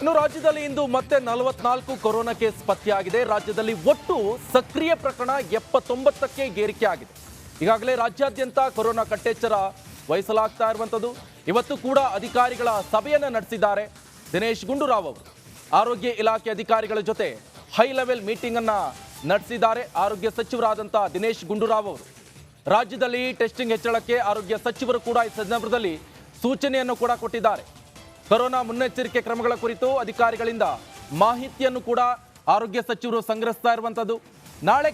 ಇನ್ನು ರಾಜ್ಯದಲ್ಲಿ ಇಂದು ಮತ್ತೆ 44 ಕೊರೋನಾ ಕೇಸ್ ಪತ್ತೆಯಾಗಿದೆ. ರಾಜ್ಯದಲ್ಲಿ ಒಟ್ಟು ಸಕ್ರಿಯ ಪ್ರಕರಣ 79ಕ್ಕೆ ಏರಿಕೆ ಆಗಿದೆ. ಈಗಾಗಲೇ ರಾಜ್ಯಾದ್ಯಂತ ಕೊರೋನಾ ಕಟ್ಟೆಚ್ಚರ ವಹಿಸಲಾಗ್ತಾ ಇರುವಂಥದ್ದು. ಇವತ್ತು ಕೂಡ ಅಧಿಕಾರಿಗಳ ಸಭೆಯನ್ನು ನಡೆಸಿದ್ದಾರೆ. ದಿನೇಶ್ ಗುಂಡೂರಾವ್ ಅವರು ಆರೋಗ್ಯ ಇಲಾಖೆ ಅಧಿಕಾರಿಗಳ ಜೊತೆ ಹೈ ಲೆವೆಲ್ ಮೀಟಿಂಗ್ ಅನ್ನ ನಡೆಸಿದ್ದಾರೆ. ಆರೋಗ್ಯ ಸಚಿವರಾದಂಥ ದಿನೇಶ್ ಗುಂಡೂರಾವ್ ಅವರು ರಾಜ್ಯದಲ್ಲಿ ಟೆಸ್ಟಿಂಗ್ ಹೆಚ್ಚಳಕ್ಕೆ ಆರೋಗ್ಯ ಸಚಿವರು ಕೂಡ ಈ ಸಂದರ್ಭದಲ್ಲಿ ಸೂಚನೆಯನ್ನು ಕೂಡ ಕೊಟ್ಟಿದ್ದಾರೆ. ಕೊರೋನಾ ಮುನ್ನೆಚ್ಚರಿಕೆ ಕ್ರಮಗಳ ಕುರಿತು ಅಧಿಕಾರಿಗಳಿಂದ ಮಾಹಿತಿಯನ್ನು ಕೂಡ ಆರೋಗ್ಯ ಸಚಿವರು ಸಂಗ್ರಹಿಸ್ತಾ ಇರುವಂಥದ್ದು. ನಾಳೆ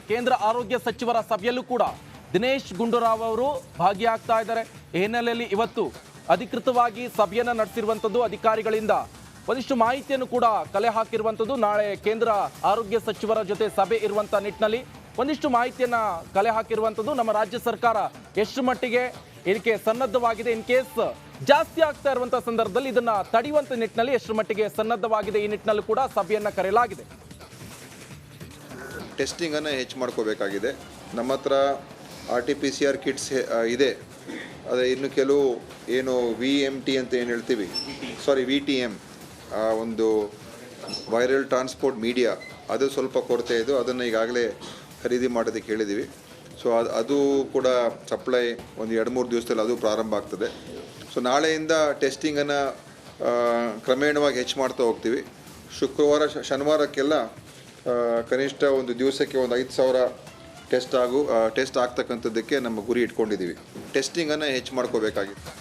ಕೇಂದ್ರ ಆರೋಗ್ಯ ಸಚಿವರ ಸಭೆಯಲ್ಲೂ ಕೂಡ ದಿನೇಶ್ ಗುಂಡೂರಾವ್ ಅವರು ಭಾಗಿಯಾಗ್ತಾ ಇದ್ದಾರೆ. ಈ ಹಿನ್ನೆಲೆಯಲ್ಲಿ ಇವತ್ತು ಅಧಿಕೃತವಾಗಿ ಸಭೆಯನ್ನು ನಡೆಸಿರುವಂಥದ್ದು. ಅಧಿಕಾರಿಗಳಿಂದ ಒಂದಿಷ್ಟು ಮಾಹಿತಿಯನ್ನು ಕೂಡ ಕಲೆ ಹಾಕಿರುವಂಥದ್ದು. ನಾಳೆ ಕೇಂದ್ರ ಆರೋಗ್ಯ ಸಚಿವರ ಜೊತೆ ಸಭೆ ಇರುವಂಥ ನಿಟ್ಟಿನಲ್ಲಿ ಒಂದಿಷ್ಟು ಮಾಹಿತಿಯನ್ನ ಕಲೆ ಹಾಕಿರುವಂಥದ್ದು. ನಮ್ಮ ರಾಜ್ಯ ಸರ್ಕಾರ ಎಷ್ಟು ಮಟ್ಟಿಗೆ ಇದಕ್ಕೆ ಸನ್ನದ್ಧವಾಗಿದೆ, ಇನ್ ಕೇಸ್ ಜಾಸ್ತಿ ಆಗ್ತಾ ಇರುವಂಥ ಸಂದರ್ಭದಲ್ಲಿ ಇದನ್ನ ತಡೆಯುವಂಥ ನಿಟ್ಟಿನಲ್ಲಿ ಎಷ್ಟು ಮಟ್ಟಿಗೆ ಸನ್ನದ್ಧವಾಗಿದೆ, ಈ ನಿಟ್ಟಿನಲ್ಲೂ ಕೂಡ ಸಭೆಯನ್ನ ಕರೆಯಲಾಗಿದೆ. ಟೆಸ್ಟಿಂಗ್ ಅನ್ನು ಹೆಚ್ಚು ಮಾಡ್ಕೋಬೇಕಾಗಿದೆ. ನಮ್ಮ ಹತ್ರ RT-PCR ಕಿಟ್ಸ್ ಇದೆ. ಆದರೆ ಇನ್ನು ಕೆಲವು ಏನು VMT ಅಂತ ಏನು ಹೇಳ್ತೀವಿ, VTM ಒಂದು ವೈರಲ್ ಟ್ರಾನ್ಸ್ಪೋರ್ಟ್ ಮೀಡಿಯಾ, ಅದು ಸ್ವಲ್ಪ ಕೊರತೆ ಇದೆ. ಅದನ್ನು ಈಗಾಗಲೇ ಖರೀದಿ ಮಾಡೋದಕ್ಕೆ ಹೇಳಿದ್ದೀವಿ. ಸೊ ಅದು ಕೂಡ ಸಪ್ಲೈ ಒಂದು 2-3 ದಿವಸದಲ್ಲಿ ಅದು ಪ್ರಾರಂಭ ಆಗ್ತದೆ. ಸೊ ನಾಳೆಯಿಂದ ಟೆಸ್ಟಿಂಗನ್ನು ಕ್ರಮೇಣವಾಗಿ ಹೆಚ್ಚು ಮಾಡ್ತಾ ಹೋಗ್ತೀವಿ. ಶುಕ್ರವಾರ ಶನಿವಾರಕ್ಕೆಲ್ಲ ಕನಿಷ್ಠ ಒಂದು ದಿವಸಕ್ಕೆ ಒಂದು 5,000 ಟೆಸ್ಟ್ ಆಗ್ತಕ್ಕಂಥದ್ದಕ್ಕೆ ನಮ್ಮ ಗುರಿ ಇಟ್ಕೊಂಡಿದ್ದೀವಿ. ಟೆಸ್ಟಿಂಗನ್ನು ಹೆಚ್ಚು ಮಾಡ್ಕೋಬೇಕಾಗಿತ್ತು.